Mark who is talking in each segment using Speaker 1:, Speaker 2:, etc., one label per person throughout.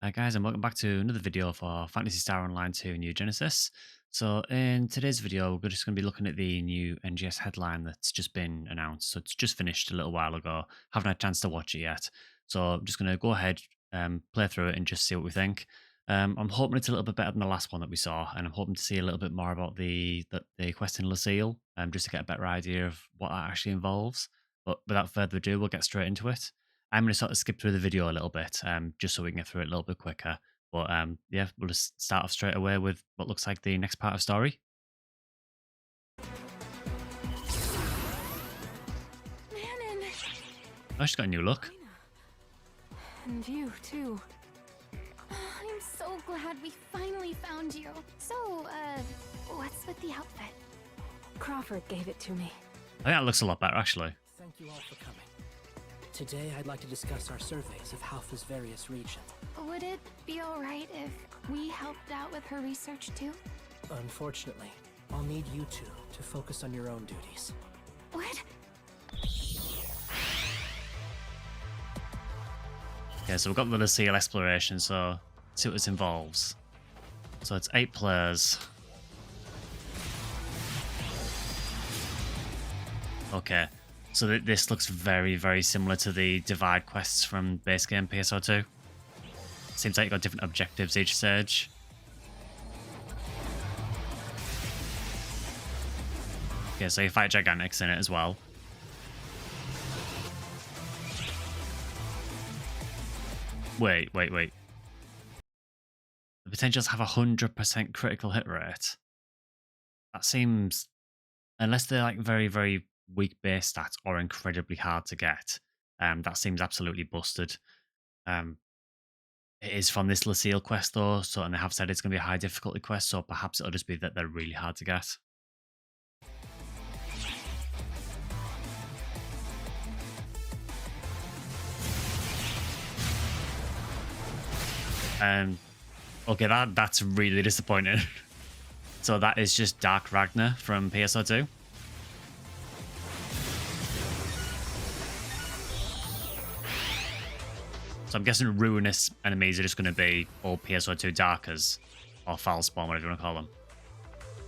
Speaker 1: Hi guys, and welcome back to another video for Fantasy Star Online 2 New Genesis. So in today's video, we're just going to be looking at the new NGS headline that's just been announced. So it's just finished a little while ago. Haven't had a chance to watch it yet. So I'm just going to go ahead, play through it and just see what we think. I'm hoping it's a little bit better than the last one that we saw, and I'm hoping to see a little bit more about the quest in Leciel, just to get a better idea of what that actually involves. But without further ado, we'll get straight into it. I'm going to sort of skip through the video a little bit, just so we can get through it a little bit quicker. But yeah, we'll just start off straight away with what looks like the next part of story.
Speaker 2: Manon!
Speaker 1: Oh, she's got a new look.
Speaker 2: And you, too. I'm so glad we finally found you. So, what's with the outfit? Crawford gave it to me.
Speaker 1: I think that looks a lot better, actually.
Speaker 3: Thank you all for coming. Today, I'd like to discuss our surveys of Halpha's various regions.
Speaker 2: Would it be alright if we helped out with her research, too?
Speaker 3: Unfortunately, I'll need you two to focus on your own duties.
Speaker 2: What?
Speaker 1: Okay, so we've got the Leciel exploration, so let's see what this involves. So it's 8 players. Okay, so this looks very, very similar to the Divide quests from base game PSO2. Seems like you've got different objectives each stage. Okay, so you fight Gigantics in it as well. Wait. The potentials have 100% critical hit rate. That seems... Unless they're like very, very weak base stats or incredibly hard to get, that seems absolutely busted. It is from this Leciel quest though, so and they have said it's going to be a high difficulty quest, so perhaps it'll just be that they're really hard to get. Okay, that's really disappointing. So that is just Dark Ragnar from PSO2. So I'm guessing ruinous enemies are just going to be all PSO2 Darkers, or Foulspawn, whatever you want to call them.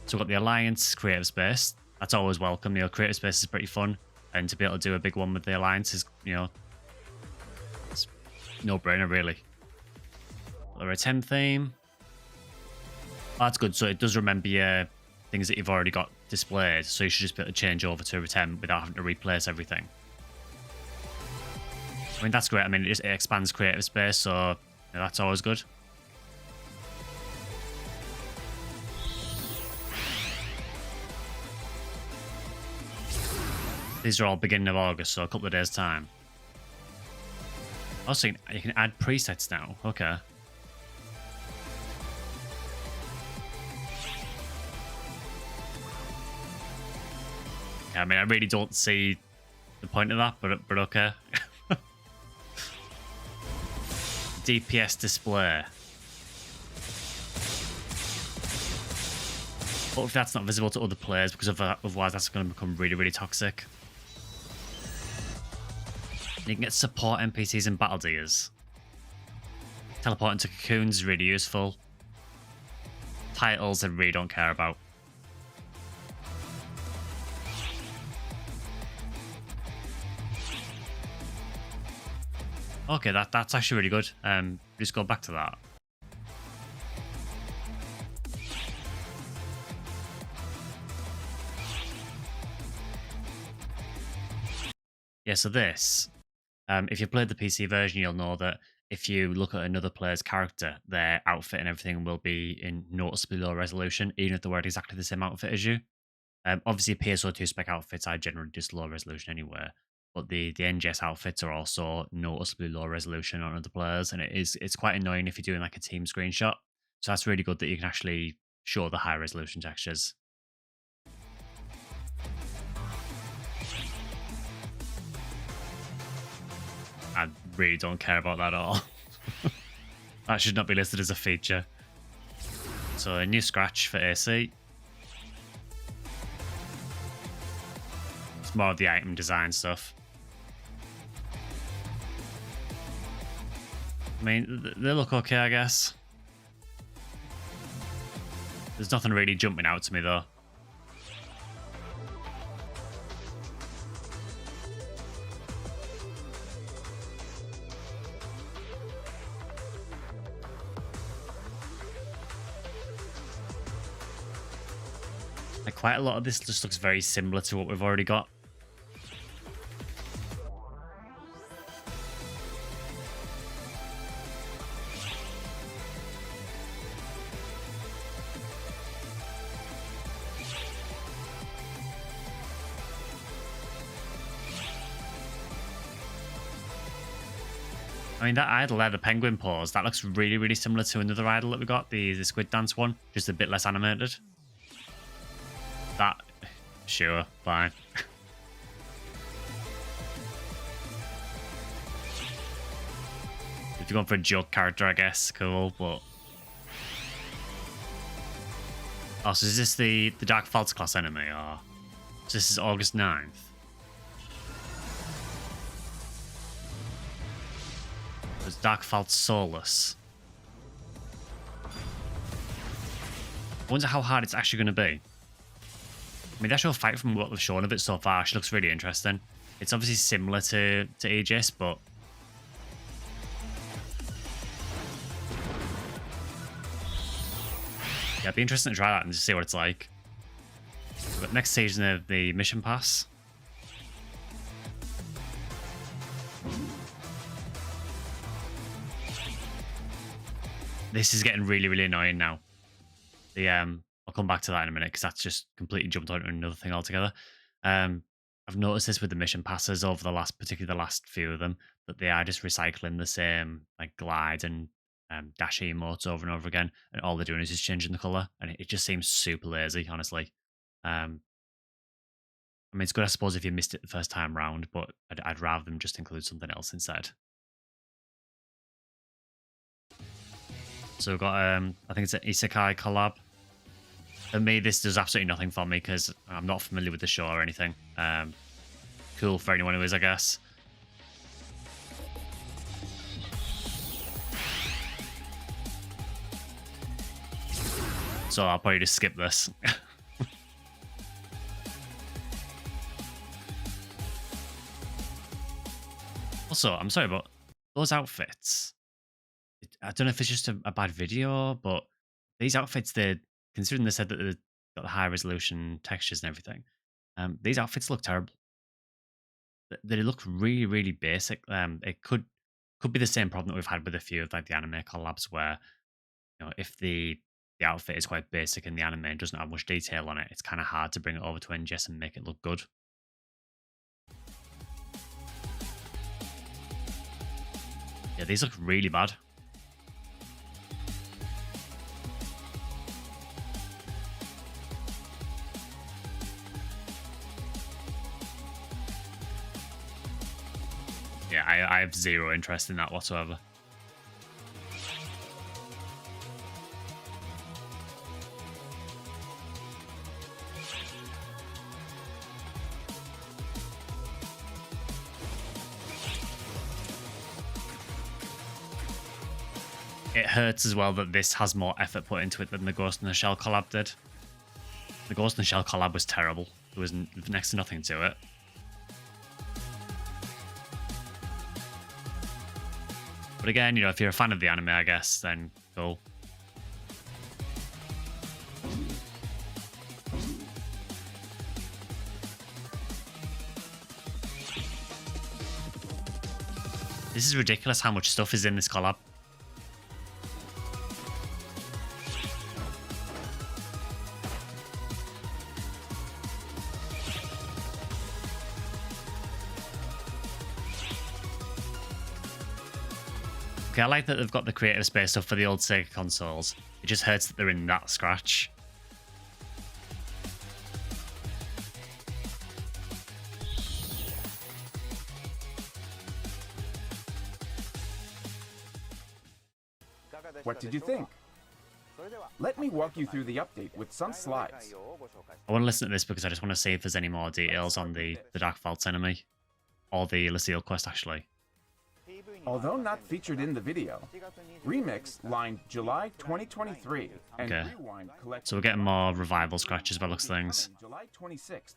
Speaker 1: So we've got the Alliance, Creative Space. That's always welcome. You know, Creative Space is pretty fun, and to be able to do a big one with the Alliance is, you know, it's no-brainer really. The Retem theme. Oh, that's good. So it does remember your things that you've already got displayed, so you should just be able to change over to Retem without having to replace everything. I mean, that's great. I mean, it expands creative space, so yeah, that's always good. These are all beginning of August, so a couple of days' time. Also, you can add presets now. Okay. Yeah, I mean, I really don't see the point of that, but okay. DPS display. But if that's not visible to other players, because otherwise that's going to become really, really toxic. You can get support NPCs and battle deers. Teleporting to cocoons is really useful. Titles I really don't care about. Okay, that's actually really good. Just go back to that. Yeah, so this, if you played the PC version, you'll know that if you look at another player's character, their outfit and everything will be in noticeably low resolution, even if they wear exactly the same outfit as you. Obviously, PSO2 spec outfits are generally just low resolution anyway. But the NGS outfits are also noticeably low resolution on other players, and it's quite annoying if you're doing like a team screenshot. So that's really good that you can actually show the high resolution textures. I really don't care about that at all. That should not be listed as a feature. So a new scratch for AC. It's more of the item design stuff. mean, they look okay, I guess. There's nothing really jumping out to me, though. Like, quite a lot of this just looks very similar to what we've already got. I mean, that idol there, the penguin pose, that looks really, really similar to another idol that we got, the squid dance one, just a bit less animated. That, sure, fine. If you're going for a joke character, I guess, cool, but... Oh, so is this the Dark Falz class enemy, or... So this is August 9th? It's Dark Falz Solus. I wonder how hard it's actually going to be. I mean, the actual fight from what they've shown of it so far actually looks really interesting. It's obviously similar to Aegis, but... Yeah, it'd be interesting to try that and just see what it's like. But next stage of the mission pass. This is getting really, really annoying now. I'll come back to that in a minute because that's just completely jumped onto another thing altogether. I've noticed this with the mission passes over particularly the last few of them, that they are just recycling the same like glide and dash emotes over and over again, and all they're doing is just changing the color, and it just seems super lazy, honestly. I mean, it's good, I suppose, if you missed it the first time round, but I'd rather them just include something else instead. So we've got, I think it's an Isekai collab. For me, this does absolutely nothing for me because I'm not familiar with the show or anything. Cool for anyone who is, I guess. So I'll probably just skip this. Also, I'm sorry, but those outfits... I don't know if it's just a bad video, but these outfits, considering they said that they've got the high resolution textures and everything, these outfits look terrible. They look really, really basic. It could be the same problem that we've had with a few of like the anime collabs, where if the outfit is quite basic and the anime doesn't have much detail on it, it's kind of hard to bring it over to NGS and make it look good. Yeah, these look really bad. Yeah, I have zero interest in that whatsoever. It hurts as well that this has more effort put into it than the Ghost in the Shell collab did. The Ghost in the Shell collab was terrible. There was next to nothing to it. But again, if you're a fan of the anime, I guess, then cool. This is ridiculous how much stuff is in this collab. Okay, I like that they've got the creative space stuff for the old Sega consoles. It just hurts that they're in that scratch.
Speaker 4: What did you think? Let me walk you through the update with some slides.
Speaker 1: I want to listen to this because I just want to see if there's any more details on the Dark Falz enemy. Or the Leciel quest, actually.
Speaker 4: Although not featured in the video, Remix lined July 2023 and
Speaker 1: Okay.
Speaker 4: Rewind collected
Speaker 1: So we're getting more revival scratches by the looks of things,
Speaker 4: July 26th.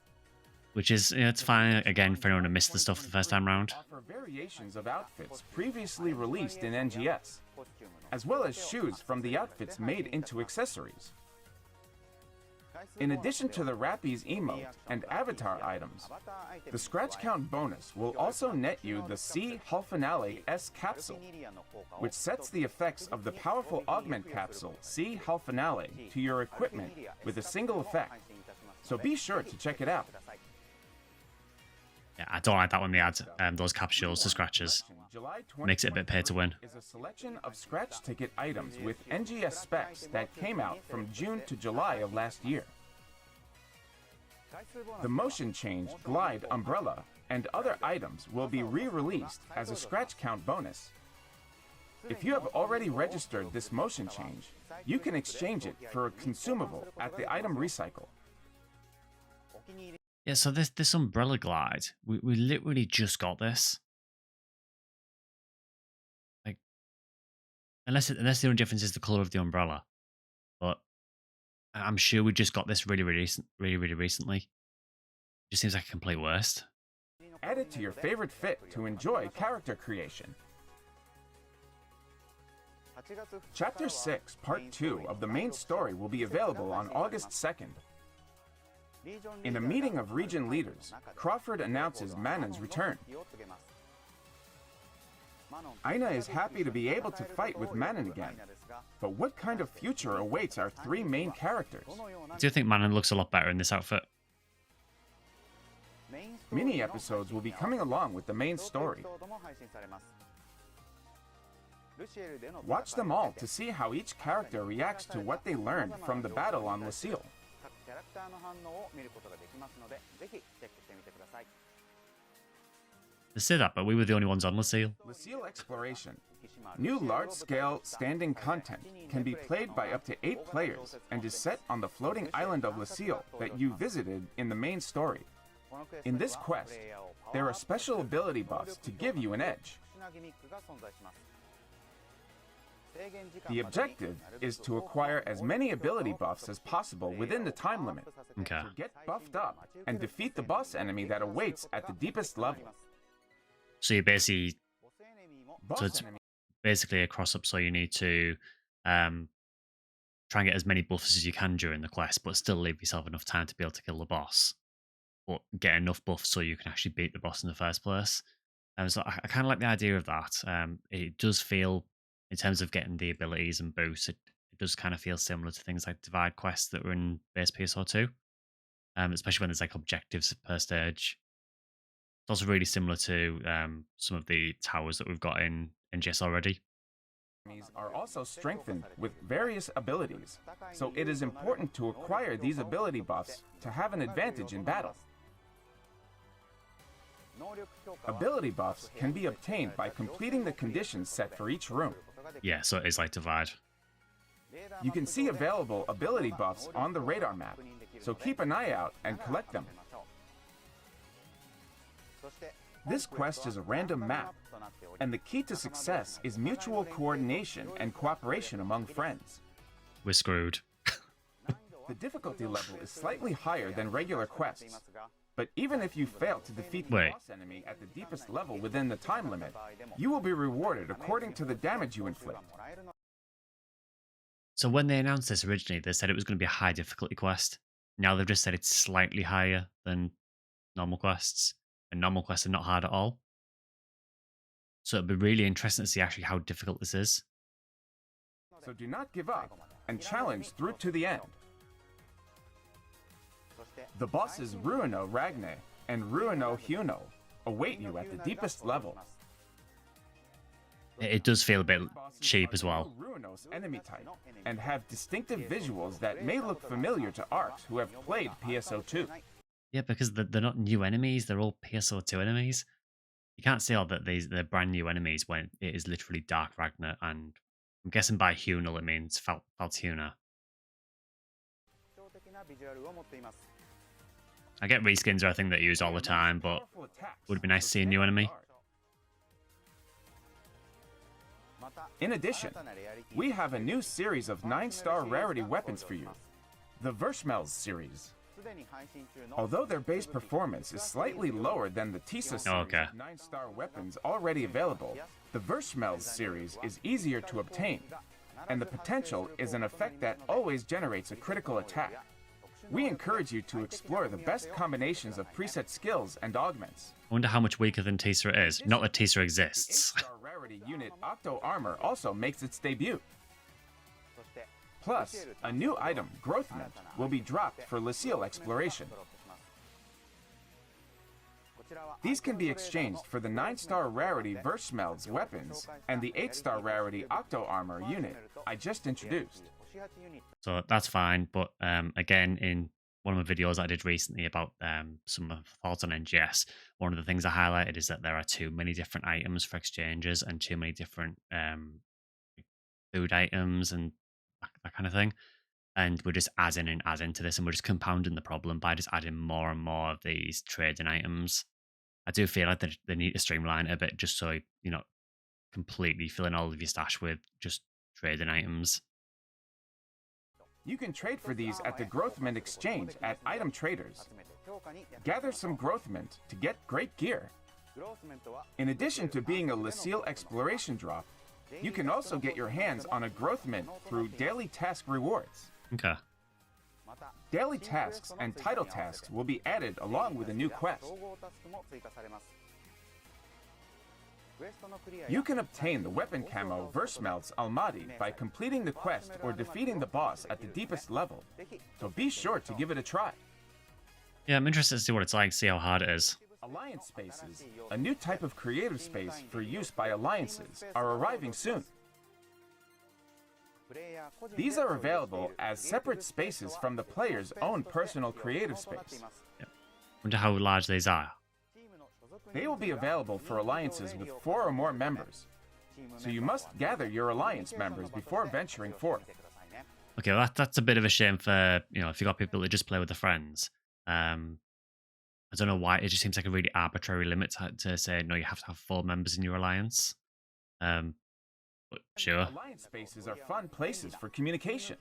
Speaker 1: which is, it's fine, again, for anyone who missed the stuff the first time round.
Speaker 4: Offer variations of outfits previously released in NGS, as well as shoes from the outfits made into accessories. In addition to the Rappies emote and avatar items, the scratch count bonus will also net you the C Hull Finale S capsule, which sets the effects of the powerful augment capsule C Hull Finale to your equipment with a single effect. So be sure to check it out.
Speaker 1: Yeah, I don't like that when they add those capsules to scratches.
Speaker 4: July
Speaker 1: Makes it a bit pay to win.
Speaker 4: is a selection of scratch ticket items with NGS specs that came out from June to July of last year. The motion change, glide, umbrella, and other items will be re-released as a scratch count bonus. If you have already registered this motion change, you can exchange it for a consumable at the item recycle.
Speaker 1: Yeah, so this umbrella glide, we literally just got this. Like, unless the only difference is the color of the umbrella, but I'm sure we just got this really recently. It just seems like a complete waste.
Speaker 4: Add it to your favorite fit to enjoy character creation. Chapter 6, Part 2 of the main story will be available on August 2nd. In a meeting of region leaders, Crawford announces Manon's return. Aina is happy to be able to fight with Manon again, but what kind of future awaits our three main characters?
Speaker 1: I do think Manon looks a lot better in this outfit.
Speaker 4: Mini episodes will be coming along with the main story. Watch them all to see how each character reacts to what they learned from the battle on Leciel.
Speaker 1: They say that, but we were the only ones on Leciel.
Speaker 4: Leciel Exploration. New large-scale standing content can be played by up to 8 players and is set on the floating island of Leciel that you visited in the main story. In this quest, there are special ability buffs to give you an edge. The objective is to acquire as many ability buffs as possible within the time limit.
Speaker 1: Okay.
Speaker 4: So get buffed up and defeat the boss enemy that awaits at the deepest level.
Speaker 1: So you basically,
Speaker 4: Boss
Speaker 1: so it's
Speaker 4: enemy
Speaker 1: basically a cross-up, so you need to try and get as many buffs as you can during the quest, but still leave yourself enough time to be able to kill the boss. But get enough buffs so you can actually beat the boss in the first place. So I kind of like the idea of that. It does feel, in terms of getting the abilities and boosts, it does kind of feel similar to things like Divide quests that were in base PSO2, especially when there's like objectives per stage. It's also really similar to some of the towers that we've got in NGS already.
Speaker 4: enemies are also strengthened with various abilities, so it is important to acquire these ability buffs to have an advantage in battle. Ability buffs can be obtained by completing the conditions set for each room.
Speaker 1: Yeah, so it is like Divide.
Speaker 4: You can see available ability buffs on the radar map, so keep an eye out and collect them. This quest is a random map, and the key to success is mutual coordination and cooperation among friends.
Speaker 1: We're screwed.
Speaker 4: The difficulty level is slightly higher than regular quests, but even if you fail to defeat the
Speaker 1: Wait.
Speaker 4: boss enemy at the deepest level within the time limit, you will be rewarded according to the damage you inflict.
Speaker 1: So when they announced this originally, they said it was going to be a high difficulty quest. Now they've just said it's slightly higher than normal quests, and normal quests are not hard at all. So it'd be really interesting to see actually how difficult this is.
Speaker 4: So do not give up and challenge through to the end. The bosses Ruino Ragne and Ruino Huno await you at the deepest level.
Speaker 1: It does feel a bit cheap as well.
Speaker 4: Ruinos enemy type and have distinctive visuals that may look familiar to ARCs who have played PSO2.
Speaker 1: Yeah, because they're not new enemies, they're all PSO2 enemies. You can't say all that they're brand new enemies when it is literally Dark Ragnar, and I'm guessing by Hunal it means Faltuna. I get reskins are a thing that I use all the time, but would be nice to see a new enemy.
Speaker 4: In addition, we have a new series of 9-star rarity weapons for you, the Verschmelz series. Although their base performance is slightly lower than the TISA series
Speaker 1: Okay.
Speaker 4: of 9-star weapons already available, the Verschmelz series is easier to obtain, and the potential is an effect that always generates a critical attack. We encourage you to explore the best combinations of preset skills and augments.
Speaker 1: I wonder how much weaker than Tisa it is. Not that Tisa exists.
Speaker 4: The 8-star rarity unit Octo Armor also makes its debut. Plus, a new item, Growth Mint, will be dropped for Leciel exploration. These can be exchanged for the 9-star rarity Verschmelz weapons and the 8-star rarity Octo Armor unit I just introduced.
Speaker 1: So that's fine. But again, in one of the videos I did recently about some of the thoughts on NGS, one of the things I highlighted is that there are too many different items for exchanges and too many different food items and that kind of thing. And we're just adding and adding to this, and we're just compounding the problem by just adding more and more of these trading items. I do feel like they need to streamline it a bit, just so you're not completely filling all of your stash with just trading items.
Speaker 4: You can trade for these at the Growth Mint exchange at Item Traders. Gather some Growth Mint to get great gear. In addition to being a Leciel exploration drop, you can also get your hands on a Growth Mint through daily task rewards.
Speaker 1: Okay.
Speaker 4: Daily tasks and title tasks will be added along with a new quest. You can obtain the weapon camo Verschmelz Almaty by completing the quest or defeating the boss at the deepest level, so be sure to give it a try.
Speaker 1: Yeah, I'm interested to see what it's like, see how hard it is.
Speaker 4: Alliance spaces, a new type of creative space for use by alliances, are arriving soon. These are available as separate spaces from the player's own personal creative space.
Speaker 1: Wonder how large these are.
Speaker 4: They will be available for alliances with 4 or more members, so you must gather your alliance members before venturing forth.
Speaker 1: Okay, well that's a bit of a shame for, if you got people that just play with their friends. I don't know why, it just seems like a really arbitrary limit to say, no, you have to have 4 members in your alliance. But sure.
Speaker 4: Alliance spaces are fun places for communication.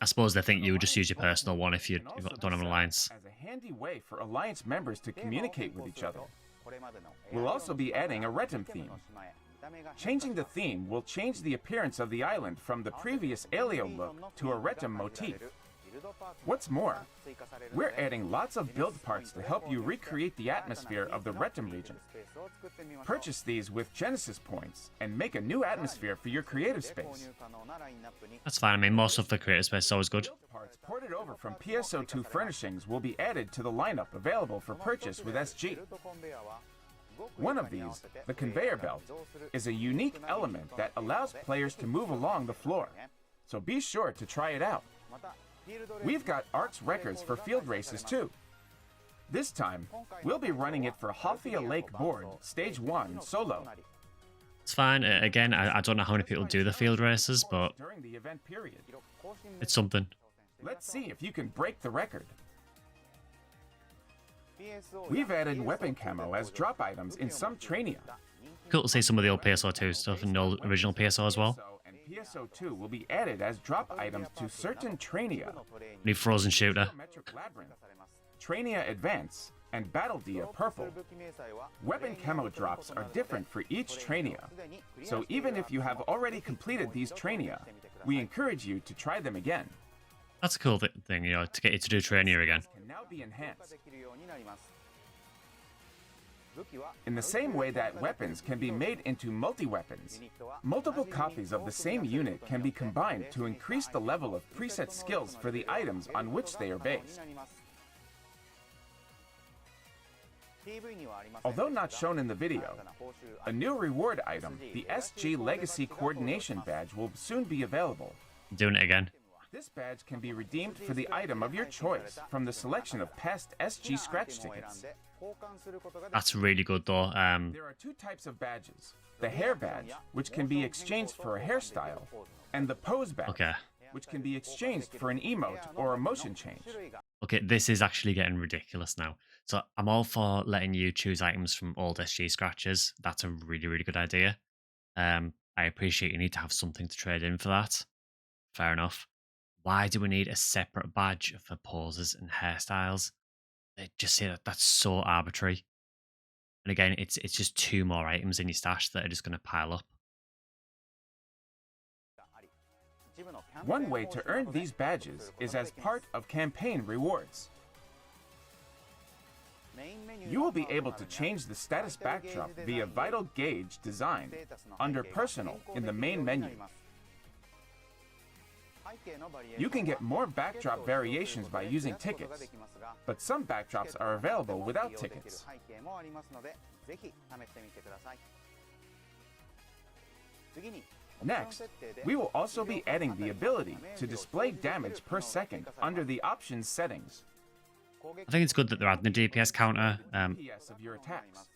Speaker 1: I suppose they think you would just use your personal one if you don't have an alliance.
Speaker 4: As a handy way for alliance members to communicate with each other. We'll also be adding a Retum theme. Changing the theme will change the appearance of the island from the previous Aleo look to a Retum motif. What's more, we're adding lots of build parts to help you recreate the atmosphere of the Retum region. Purchase these with Genesis points and make a new atmosphere for your creative space.
Speaker 1: That's fine. I mean, most of the creative space is always good.
Speaker 4: Parts ported over from PSO2 furnishings will be added to the lineup available for purchase with SG. One of these, the conveyor belt, is a unique element that allows players to move along the floor, so be sure to try it out. We've got Arts records for field races too. This time, we'll be running it for Halfia Lake Board, Stage 1, solo.
Speaker 1: It's fine. Again, I don't know how many people do the field races, but
Speaker 4: During the event period.
Speaker 1: it's something.
Speaker 4: Let's see if you can break the record. We've added weapon camo as drop items in some Trainia.
Speaker 1: Cool to see some of the old PSO2 stuff and the old original PSO as well.
Speaker 4: And PSO2 will be added as drop items to certain Trainia.
Speaker 1: New Frozen Shooter.
Speaker 4: Geometric Labyrinth, Trainia Advance, and Battle Dia Purple. Weapon camo drops are different for each Trainia, so even if you have already completed these Trainia, we encourage you to try them again.
Speaker 1: That's a cool thing, to get you to do Trainier again.
Speaker 4: Can now be enhanced. In the same way that weapons can be made into multi-weapons, multiple copies of the same unit can be combined to increase the level of preset skills for the items on which they are based. Although not shown in the video, a new reward item, the SG Legacy Coordination Badge, will soon be available.
Speaker 1: Doing it again.
Speaker 4: This badge can be redeemed for the item of your choice from the selection of past SG scratch tickets.
Speaker 1: That's really good though.
Speaker 4: There are 2 types of badges. The hair badge, which can be exchanged for a hairstyle, and the pose badge.
Speaker 1: Okay.
Speaker 4: which can be exchanged for an emote or a motion change.
Speaker 1: Okay, this is actually getting ridiculous now. So I'm all for letting you choose items from old SG scratches. That's a really, really good idea. I appreciate you need to have something to trade in for that. Fair enough. Why do we need a separate badge for poses and hairstyles? They just say that that's so arbitrary. And again, it's just two more items in your stash that are just going to pile up.
Speaker 4: One way to earn these badges is as part of campaign rewards. You will be able to change the status backdrop via Vital Gauge Design under Personal in the main menu. You can get more backdrop variations by using tickets, but some backdrops are available without tickets. Next, we will also be adding the ability to display damage per second under the options settings.
Speaker 1: I think it's good that they're adding the DPS counter.
Speaker 4: DPS of your attacks.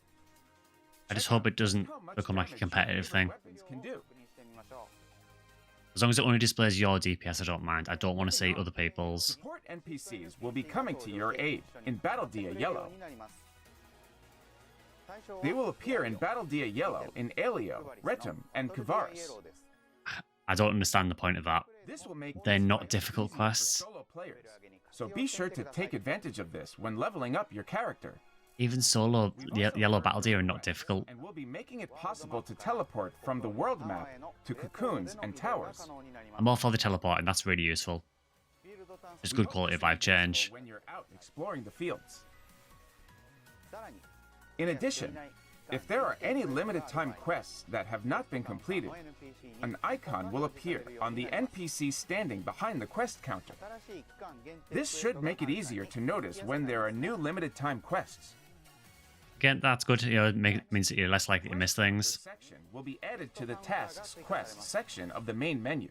Speaker 1: I just hope it doesn't become like a competitive thing.
Speaker 4: Weapons can do.
Speaker 1: As long as it only displays your DPS, I don't mind. I don't want to see other people's.
Speaker 4: Support NPCs will be coming to your aid in Battle Dia Yellow. They will appear in Battle Dia Yellow in Alio, Retum, and Kavaris.
Speaker 1: I don't understand the point of that.
Speaker 4: This will make
Speaker 1: They're
Speaker 4: these
Speaker 1: not
Speaker 4: fights
Speaker 1: difficult
Speaker 4: easier for
Speaker 1: quests.
Speaker 4: solo players, so be sure to take advantage of this when leveling up your character.
Speaker 1: Even solo yellow battle deer are not difficult.
Speaker 4: And we'll be making it possible to teleport from the world map to cocoons and towers.
Speaker 1: I'm all for the teleporting, that's really useful. It's good quality of life change.
Speaker 4: When you're out exploring the fields. In addition, if there are any limited time quests that have not been completed, an icon will appear on the NPC standing behind the quest counter. This should make it easier to notice when there are new limited time quests.
Speaker 1: Again, that's good. You know, it means that you're less likely to miss things.
Speaker 4: Section will be added to the tasks quest section of the main menu.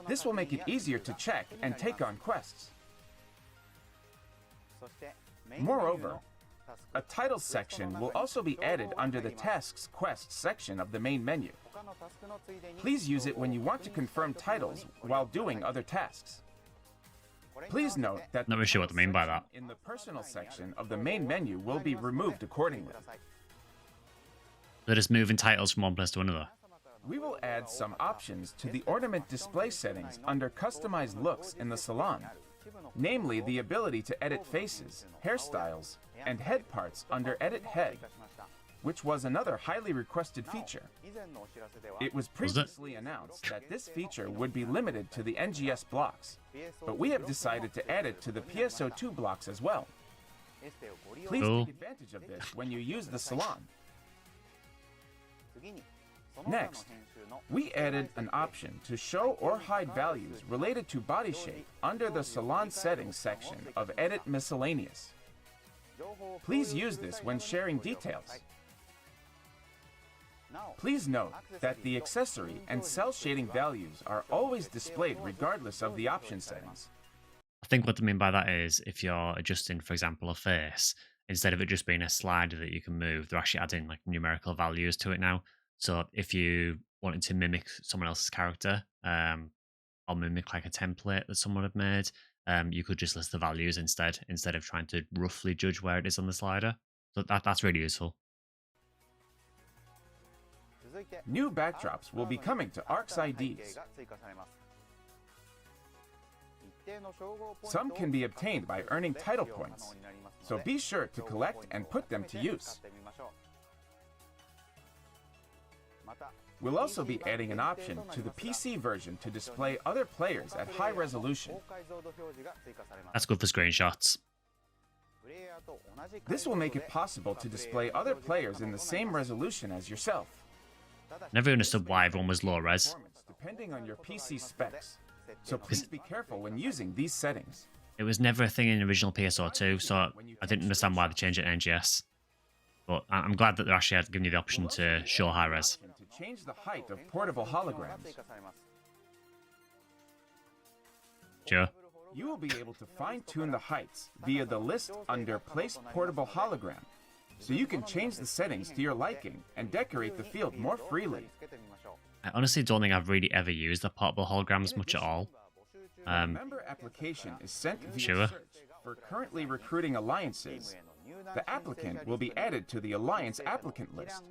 Speaker 4: This will make it easier to check and take on quests. Moreover, a title section will also be added under the tasks quest section of the main menu. Please use it when you want to confirm titles while doing other tasks. Please note that
Speaker 1: Not really sure what they mean by that.
Speaker 4: in the personal section of the main menu will be removed accordingly.
Speaker 1: They're just moving titles from one place to another.
Speaker 4: We will add some options to the ornament display settings under customized looks in the salon, namely the ability to edit faces, hairstyles, and head parts under Edit Head, which was another highly requested feature. It was previously announced that this feature would be limited to the NGS blocks, but we have decided to add it to the PSO2 blocks as well. Please
Speaker 1: Cool.
Speaker 4: take advantage of this when you use the salon. Next, we added an option to show or hide values related to body shape under the salon settings section of Edit Miscellaneous. Please use this when sharing details. Please note that the accessory and cell shading values are always displayed regardless of the option settings.
Speaker 1: I think what they mean by that is if you're adjusting, for example, a face, instead of it just being a slider that you can move, they're actually adding like numerical values to it now. So if you wanted to mimic someone else's character, or mimic like a template that someone had made, you could just list the values instead of trying to roughly judge where it is on the slider. So that's really useful.
Speaker 4: New backdrops will be coming to ARC's IDs. Some can be obtained by earning title points, so be sure to collect and put them to use. We'll also be adding an option to the PC version to display other players at high resolution.
Speaker 1: That's good for screenshots.
Speaker 4: This will make it possible to display other players in the same resolution as yourself.
Speaker 1: Never understood why everyone was low res.
Speaker 4: Performance depending on your PC specs, so please be careful when using these settings.
Speaker 1: It was never a thing in original PSO2, so I didn't understand why they changed it in NGS. But I'm glad that they're actually giving you the option to show high res.
Speaker 4: To change the height of portable holograms,
Speaker 1: Sure.
Speaker 4: you will be able to fine-tune the heights via the list under Place Portable Hologram, so you can change the settings to your liking and decorate the field more freely.
Speaker 1: I honestly don't think I've really ever used the portable holograms much at all.
Speaker 4: When a member application is sent via
Speaker 1: Sure.
Speaker 4: search for currently recruiting alliances, the applicant will be added to the alliance applicant list.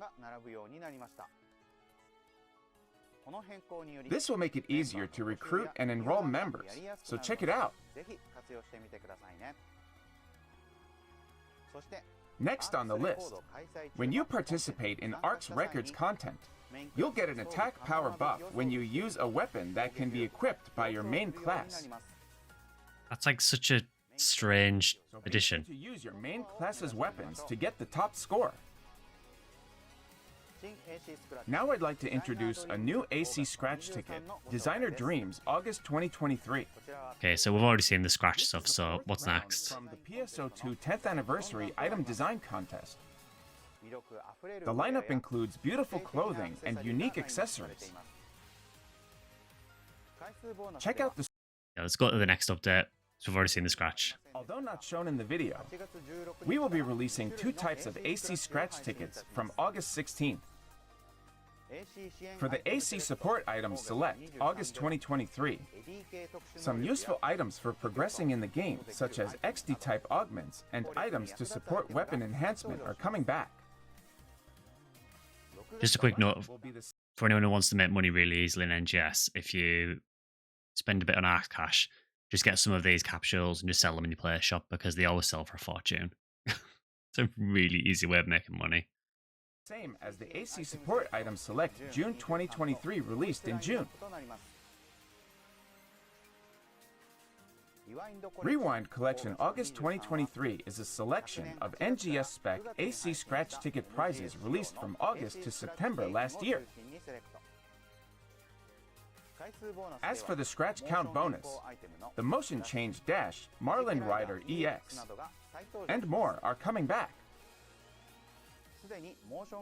Speaker 4: This will make it easier to recruit and enroll members, so check it out. Next on the list, when you participate in ARC's records content, you'll get an attack power buff when you use a weapon that can be equipped by your main class.
Speaker 1: That's like such a strange
Speaker 4: So be
Speaker 1: addition.
Speaker 4: sure to use your main class's weapons to get the top score. Now I'd like to introduce a new AC Scratch ticket, Designer Dreams, August 2023.
Speaker 1: Okay, so we've already seen the scratch stuff, so what's next?
Speaker 4: From the PSO2 10th Anniversary Item Design Contest. The lineup includes beautiful clothing and unique accessories. Check out the...
Speaker 1: Yeah, let's go to the next update. So we've already seen the scratch.
Speaker 4: Although not shown in the video, we will be releasing two types of AC Scratch tickets from August 16th. For the AC support items select August 2023, some useful items for progressing in the game, such as XD type augments and items to support weapon enhancement, are coming back.
Speaker 1: Just a quick note
Speaker 4: Will be the
Speaker 1: for anyone who wants to make money really easily in NGS. If you spend a bit on Arc Cash, just get some of these capsules and just sell them in your player shop because they always sell for a fortune. It's a really easy way of making money.
Speaker 4: same as the AC support item select June 2023 released in June. Rewind Collection August 2023 is a selection of NGS spec AC Scratch ticket prizes released from August to September last year. As for the scratch count bonus, the motion change dash, Marlin Rider EX, and more are coming back.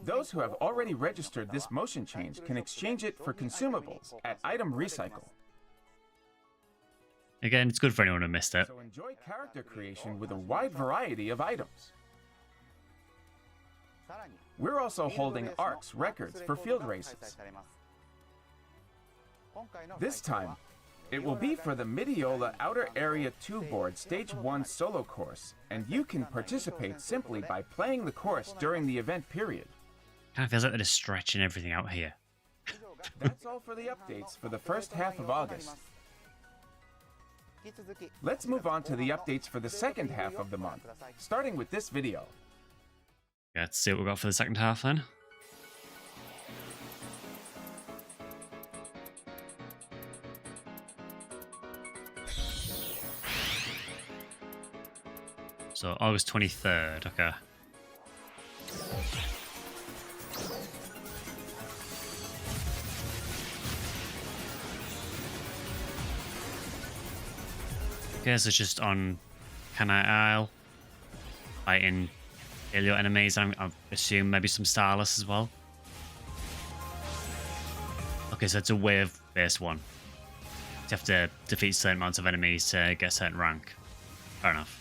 Speaker 4: Those who have already registered this motion change can exchange it for consumables at Item Recycle.
Speaker 1: Again, it's good for anyone who missed it.
Speaker 4: So enjoy character creation with a wide variety of items. We're also holding ARC's records for field races. This time, it will be for the Midiola Outer Area 2 board Stage 1 solo course, and you can participate simply by playing the course during the event period.
Speaker 1: Kind of feels like they're just stretching everything out here.
Speaker 4: That's all for the updates for the first half of August. Let's move on to the updates for the second half of the month, starting with this video.
Speaker 1: Yeah, let's see what we've got for the second half then. So August 23rd, okay. Okay, so it's just on Kanai Isle, fighting alien enemies. I assume maybe some Starless as well. Okay, so it's a wave-based one. You have to defeat certain amounts of enemies to get a certain rank. Fair enough.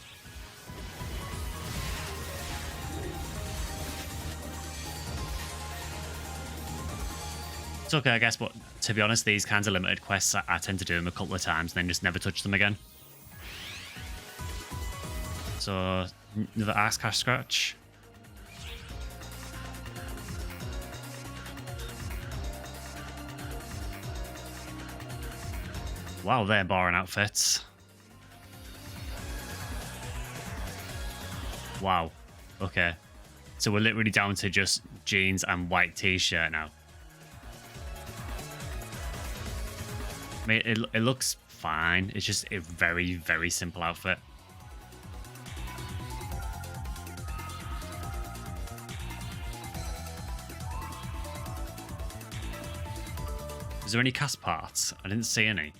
Speaker 1: It's okay, I guess, but to be honest, these kinds of limited quests, I tend to do them a couple of times and then just never touch them again. So, another Axe Cash Scratch. Wow, they're boring outfits. Wow. Okay. So we're literally down to just jeans and white t-shirt now. I mean, it looks fine. It's just a very, very simple outfit. Is there any cast parts? I didn't see any.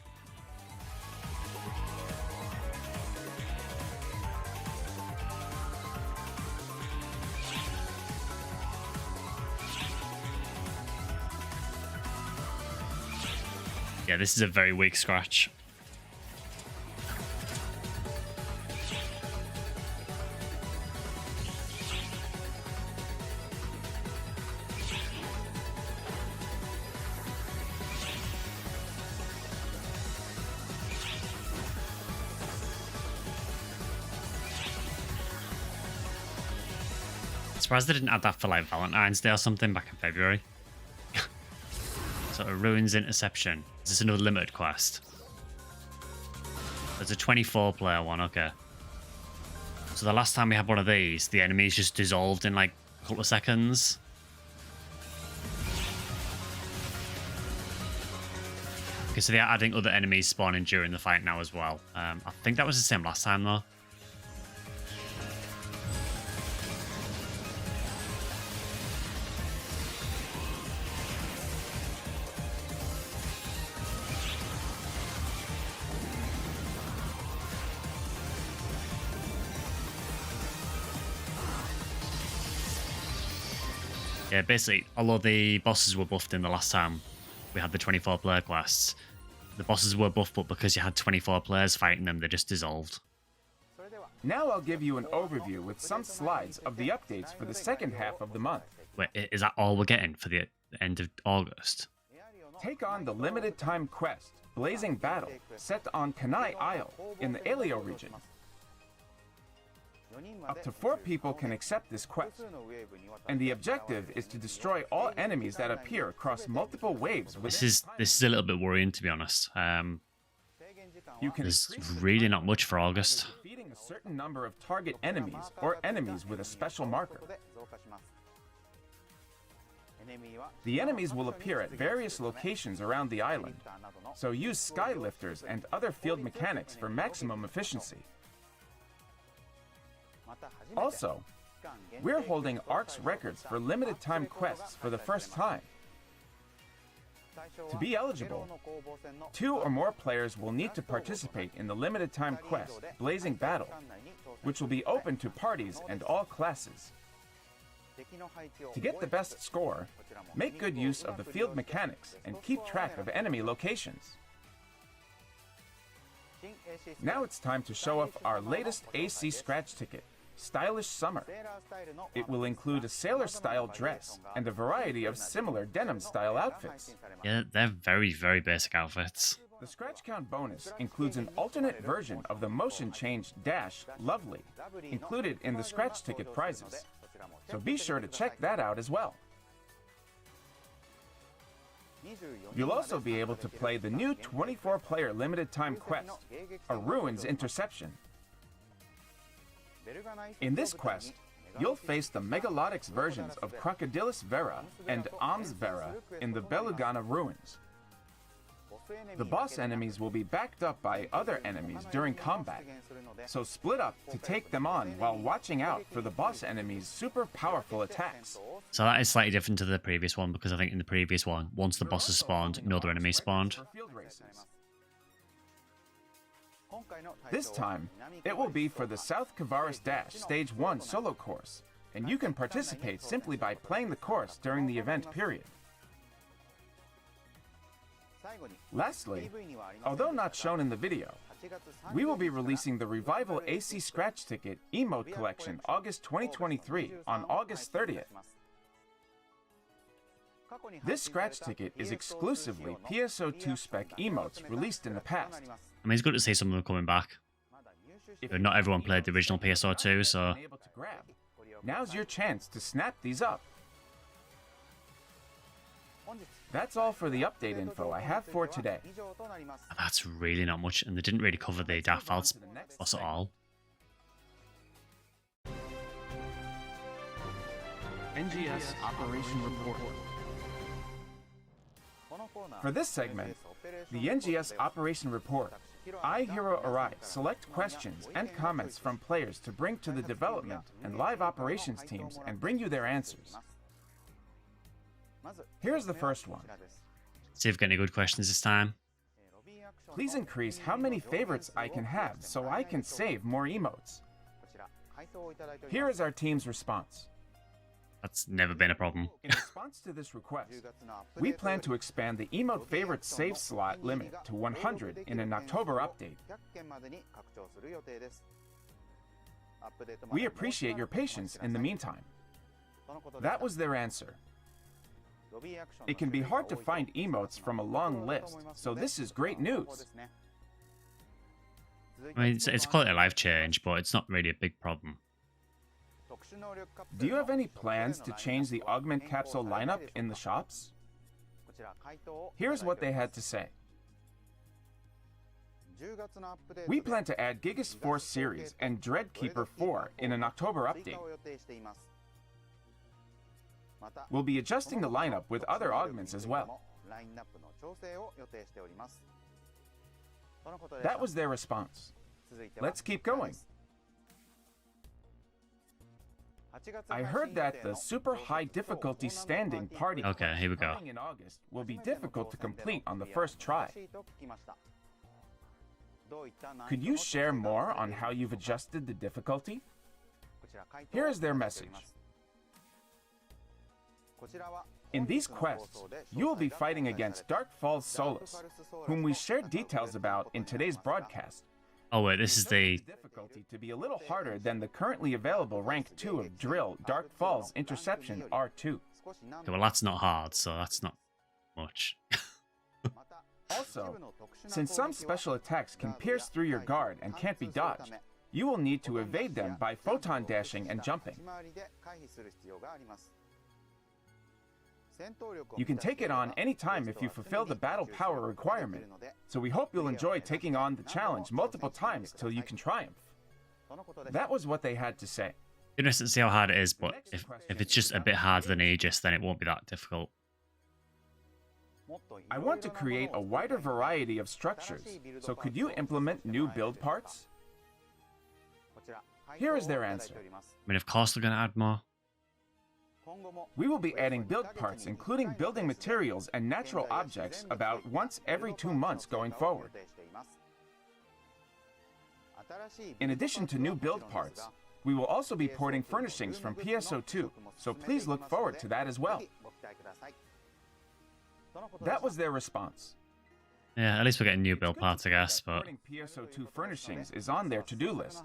Speaker 1: Yeah, this is a very weak scratch. Surprised they didn't add that for like Valentine's Day or something back in February. So a Ruins Interception. Is this another limited quest? There's a 24-player one, okay. So the last time we had one of these, the enemies just dissolved in like a couple of seconds. Okay, so they're adding other enemies spawning during the fight now as well. I think that was the same last time though. Yeah, basically, although the bosses were buffed in the last time we had the 24-player quests, the bosses were buffed, but because you had 24 players fighting them, they just dissolved.
Speaker 4: Now I'll give you an overview with some slides of the updates for the second half of the month.
Speaker 1: Wait, is that all we're getting for the end of August?
Speaker 4: Take on the limited time quest, Blazing Battle, set on Kanai Isle in the Aelio region. Up to 4 people can accept this quest, and the objective is to destroy all enemies that appear across multiple waves.
Speaker 1: This is a little bit worrying, to be honest. There's really not much for August.
Speaker 4: Defeating a certain number of target enemies or enemies with a special marker. The enemies will appear at various locations around the island, so use skylifters and other field mechanics for maximum efficiency. Also, we're holding ARC's records for limited time quests for the first time. To be eligible, 2 or more players will need to participate in the limited time quest, Blazing Battle, which will be open to parties and all classes. To get the best score, make good use of the field mechanics and keep track of enemy locations. Now it's time to show off our latest AC scratch ticket, Stylish Summer. It will include a sailor-style dress and a variety of similar denim-style outfits.
Speaker 1: Yeah, they're very, very basic outfits.
Speaker 4: The scratch count bonus includes an alternate version of the motion change Dash Lovely, included in the scratch ticket prizes. So be sure to check that out as well. You'll also be able to play the new 24-player limited time quest, A Ruins Interception. In this quest, you'll face the Megalodix versions of Crocodilus Vera and Oms Vera in the Belugana ruins. The boss enemies will be backed up by other enemies during combat, so split up to take them on while watching out for the boss enemies' super powerful attacks.
Speaker 1: So that is slightly different to the previous one, because I think in the previous one, once the bosses spawned, no other enemies spawned.
Speaker 4: This time, it will be for the South Kavaris Dash Stage 1 solo course, and you can participate simply by playing the course during the event period. Lastly, although not shown in the video, we will be releasing the Revival AC Scratch Ticket Emote Collection August 2023 on August 30th. This scratch ticket is exclusively PSO2 spec emotes released in the past.
Speaker 1: I mean, it's good to see some of them coming back. But not everyone played the original PSO2, so...
Speaker 4: Now's your chance to snap these up. That's all for the update info I have for today.
Speaker 1: That's really not much, and they didn't really cover the Dark Falz boss at all.
Speaker 4: NGS Operation Report. For this segment, the NGS Operation Report, I, Hero Arai, select questions and comments from players to bring to the development and live operations teams and bring you their answers. Here's the first one.
Speaker 1: See if we've got any good questions this time.
Speaker 4: Please increase how many favorites I can have so I can save more emotes. Here is our team's response.
Speaker 1: That's never been a problem.
Speaker 4: In response to this request, we plan to expand the emote favorites save slot limit to 100 in an October update. We appreciate your patience in the meantime. That was their answer. It can be hard to find emotes from a long list, so this is great news.
Speaker 1: I mean, it's quite a life change, but it's not really a big problem.
Speaker 4: Do you have any plans to change the augment capsule lineup in the shops? Here's what they had to say. We plan to add Gigas 4 series and Dreadkeeper 4 in an October update. We'll be adjusting the lineup with other augments as well. That was their response. Let's keep going. I heard that the super high difficulty standing party
Speaker 1: Okay, here we go.
Speaker 4: coming in August will be difficult to complete on the first try. Could you share more on how you've adjusted the difficulty? Here is their message. In these quests, you will be fighting against Dark Falls Solus, whom we shared details about in today's broadcast.
Speaker 1: Oh wait, this is the...
Speaker 4: difficulty to be a little harder than the currently available rank 2 of Drill Dark Falls Interception R2.
Speaker 1: Okay, well, that's not hard, so that's not much.
Speaker 4: Also, since some special attacks can pierce through your guard and can't be dodged, you will need to evade them by photon dashing and jumping. You can take it on anytime if you fulfill the battle power requirement, so we hope you'll enjoy taking on the challenge multiple times till you can triumph. That was what they had to say.
Speaker 1: Interesting to see how hard it is, but if it's just a bit harder than Aegis, then it won't be that difficult.
Speaker 4: I want to create a wider variety of structures, so could you implement new build parts? Here is their answer.
Speaker 1: I mean, of course they're going to add more.
Speaker 4: We will be adding build parts, including building materials and natural objects, about once every 2 months going forward. In addition to new build parts, we will also be porting furnishings from PSO2, so please look forward to that as well. That was their response.
Speaker 1: Yeah, at least we're getting new build parts, I guess, but...
Speaker 4: Porting PSO2 furnishings is on their to-do list.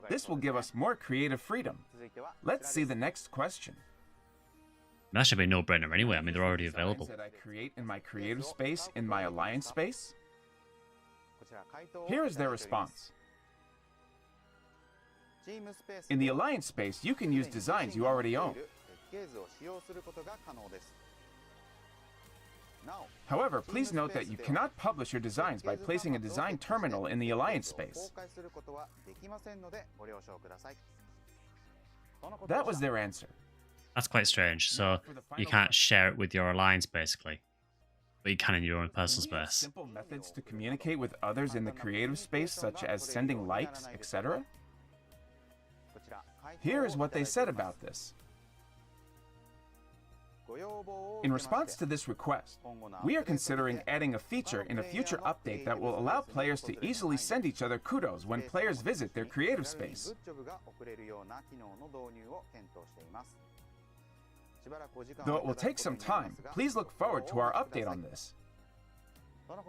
Speaker 4: This will give us more creative freedom. Let's see the next question.
Speaker 1: That should be a no-brainer anyway. I mean, they're already available.
Speaker 4: That I create in my creative space in my alliance space? Here is their response. In the alliance space, you can use designs you already own. However, please note that you cannot publish your designs by placing a design terminal in the alliance space. That was their answer.
Speaker 1: That's quite strange. So you can't share it with your alliance, basically. But you can in your own personal space.
Speaker 4: Simple methods to communicate with others in the creative space, such as sending likes, etc. Here is what they said about this. In response to this request, we are considering adding a feature in a future update that will allow players to easily send each other kudos when players visit their creative space. Though it will take some time, please look forward to our update on this.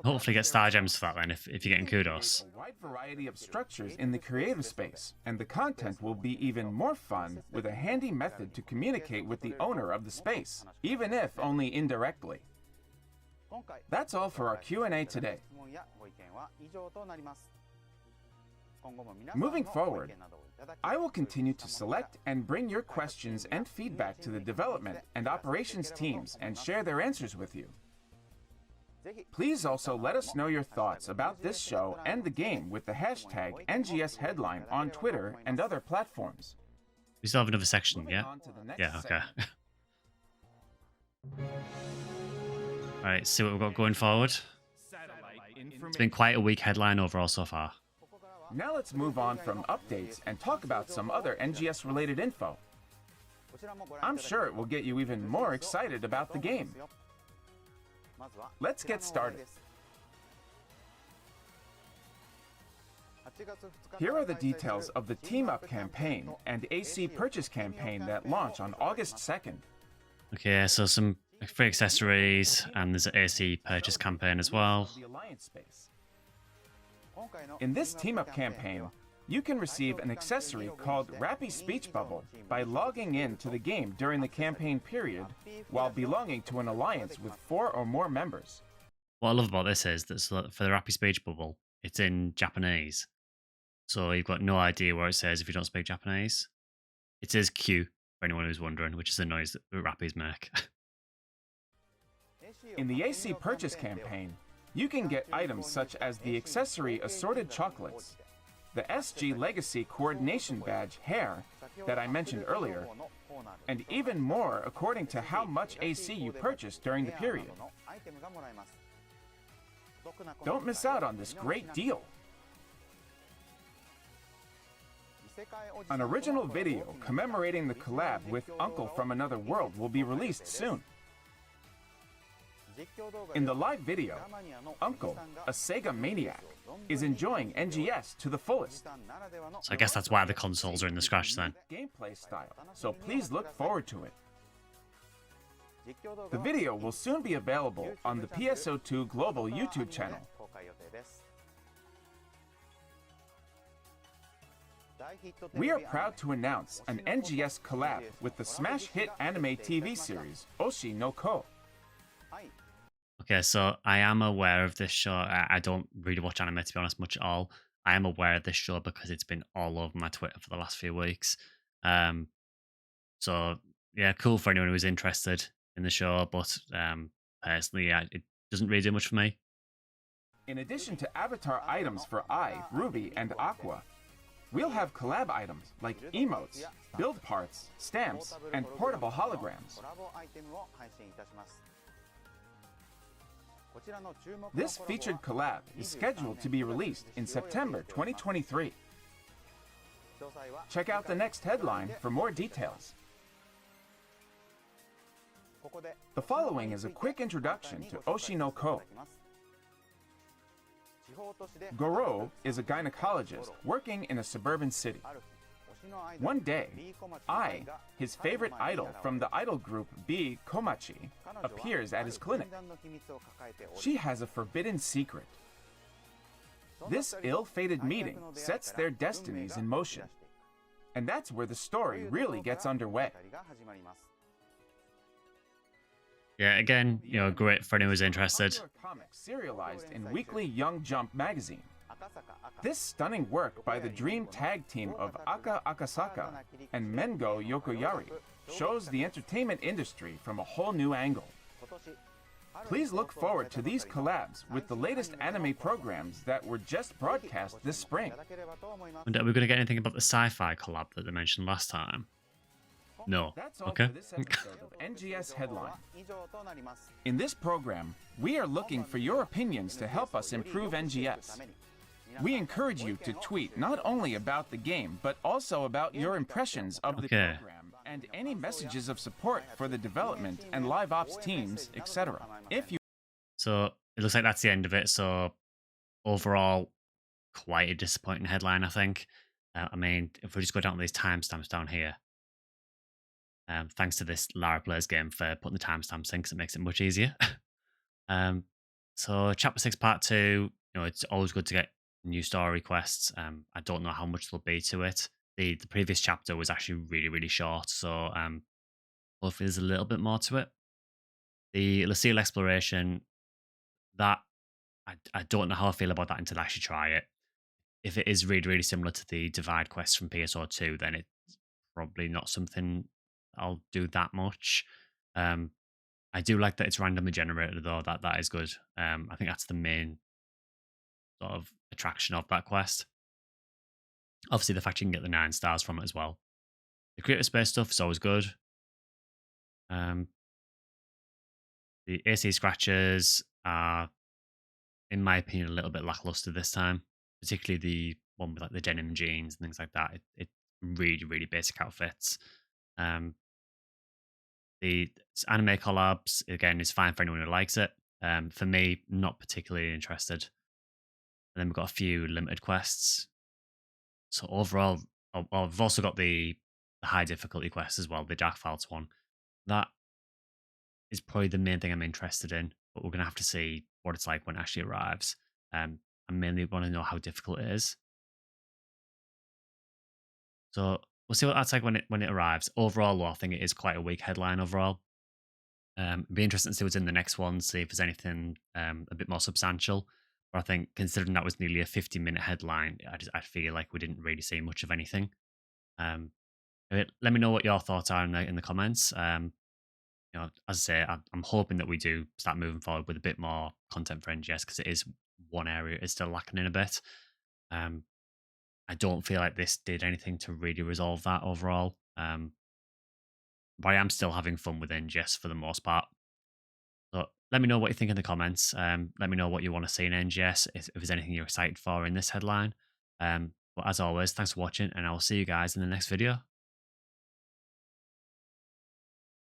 Speaker 1: Hopefully get star gems for that then, if you're getting kudos.
Speaker 4: A wide variety of structures in the creative space, and the content will be even more fun with a handy method to communicate with the owner of the space, even if only indirectly. That's all for our Q&A today. Moving forward, I will continue to select and bring your questions and feedback to the development and operations teams and share their answers with you. Please also let us know your thoughts about this show and the game with the hashtag NGS headline on Twitter and other platforms.
Speaker 1: We still have another section, yeah?
Speaker 4: On to the next
Speaker 1: Yeah, okay.
Speaker 4: segment.
Speaker 1: Alright, see what we've got going forward. It's been quite a weak headline overall so far.
Speaker 4: Now let's move on from updates and talk about some other NGS related info. I'm sure it will get you even more excited about the game. Let's get started. Here are the details of the Team Up campaign and AC purchase campaign that launch on August 2nd.
Speaker 1: Okay, so some free accessories, and there's an AC purchase campaign as well.
Speaker 4: The Alliance space. In this Team Up campaign, you can receive an accessory called Rappy Speech Bubble by logging in to the game during the campaign period while belonging to an alliance with 4 or more members.
Speaker 1: What I love about this is that for the Rappy Speech Bubble, it's in Japanese. So you've got no idea where it says if you don't speak Japanese. It says Q for anyone who's wondering, which is the noise that the rappies make.
Speaker 4: In the AC purchase campaign, you can get items such as the accessory assorted chocolates, the SG Legacy Coordination Badge hair that I mentioned earlier, and even more according to how much AC you purchased during the period. Don't miss out on this great deal. An original video commemorating the collab with Uncle from Another World will be released soon. In the live video, Uncle, a Sega maniac, is enjoying NGS to the fullest.
Speaker 1: So I guess that's why the consoles are in the scratch then.
Speaker 4: Gameplay style, so please look forward to it. The video will soon be available on the PSO2 Global YouTube channel. We are proud to announce an NGS collab with the smash hit anime TV series Oshi no Ko.
Speaker 1: Okay, so I am aware of this show. I don't really watch anime, to be honest, much at all. I am aware of this show because it's been all over my Twitter for the last few weeks. Um, so yeah, cool for anyone who's interested in the show, but personally, it doesn't really do much for me.
Speaker 4: In addition to avatar items for Ai, Ruby, and Aqua, we'll have collab items like emotes, build parts, stamps, and portable holograms. This featured collab is scheduled to be released in September 2023. Check out the next headline for more details. The following is a quick introduction to Oshi no Ko. Goro is a gynecologist working in a suburban city. One day, Ai, his favorite idol from the idol group B Komachi, appears at his clinic. She has a forbidden secret. This ill-fated meeting sets their destinies in motion. And that's where the story really gets underway.
Speaker 1: Yeah, again, great for anyone who's interested.
Speaker 4: Comics serialized in Weekly Young Jump magazine. This stunning work by the dream tag team of Aka Akasaka and Mengo Yokoyari shows the entertainment industry from a whole new angle. Please look forward to these collabs with the latest anime programs that were just broadcast this spring.
Speaker 1: And are we going to get anything about the sci-fi collab that they mentioned last time? No.
Speaker 4: That's all
Speaker 1: Okay.
Speaker 4: for this episode of NGS Headline. In this program, we are looking for your opinions to help us improve NGS. We encourage you to tweet not only about the game, but also about your impressions of the
Speaker 1: Okay.
Speaker 4: program and any messages of support for the development and live ops teams, etc. If you
Speaker 1: So it looks like that's the end of it. So overall, quite a disappointing headline, I think. I mean, if we just go down to these timestamps down here, thanks to this Lara Players game for putting the timestamps in because it makes it much easier. So Chapter 6 Part 2, it's always good to get new story requests. I don't know how much there'll be to it. The previous chapter was actually really, really short, so hopefully there's a little bit more to it. The Leciel exploration, that I don't know how I feel about that until I actually try it. If it is really, really similar to the Divide quest from PSO2, then it's probably not something I'll do that much. I do like that it's randomly generated, though. That is good. I think that's the main sort of attraction of that quest. Obviously, the fact you can get the 9 stars from it as well. The creative space stuff is always good. The AC scratches are, in my opinion, a little bit lackluster this time, particularly the one with like the denim jeans and things like that. It really, really basic outfits. The anime collabs, again, is fine for anyone who likes it. For me, not particularly interested. And then we've got a few limited quests. So overall, I've also got the high difficulty quest as well, the Dark Files one. That is probably the main thing I'm interested in, but we're going to have to see what it's like when it actually arrives. I mainly want to know how difficult it is. So we'll see what that's like when it arrives. Overall, though, I think it is quite a weak headline overall. It'd be interesting to see what's in the next one, see if there's anything a bit more substantial. But I think considering that was nearly a 50-minute headline, I feel like we didn't really see much of anything. Let me know what your thoughts are in the comments. As I say, I'm hoping that we do start moving forward with a bit more content for NGS because it is one area it's still lacking in a bit. Um, I don't feel like this did anything to really resolve that overall. But I am still having fun with NGS for the most part. So let me know what you think in the comments. Let me know what you want to see in NGS, if there's anything you're excited for in this headline. But as always, thanks for watching, and I will see you guys in the next video.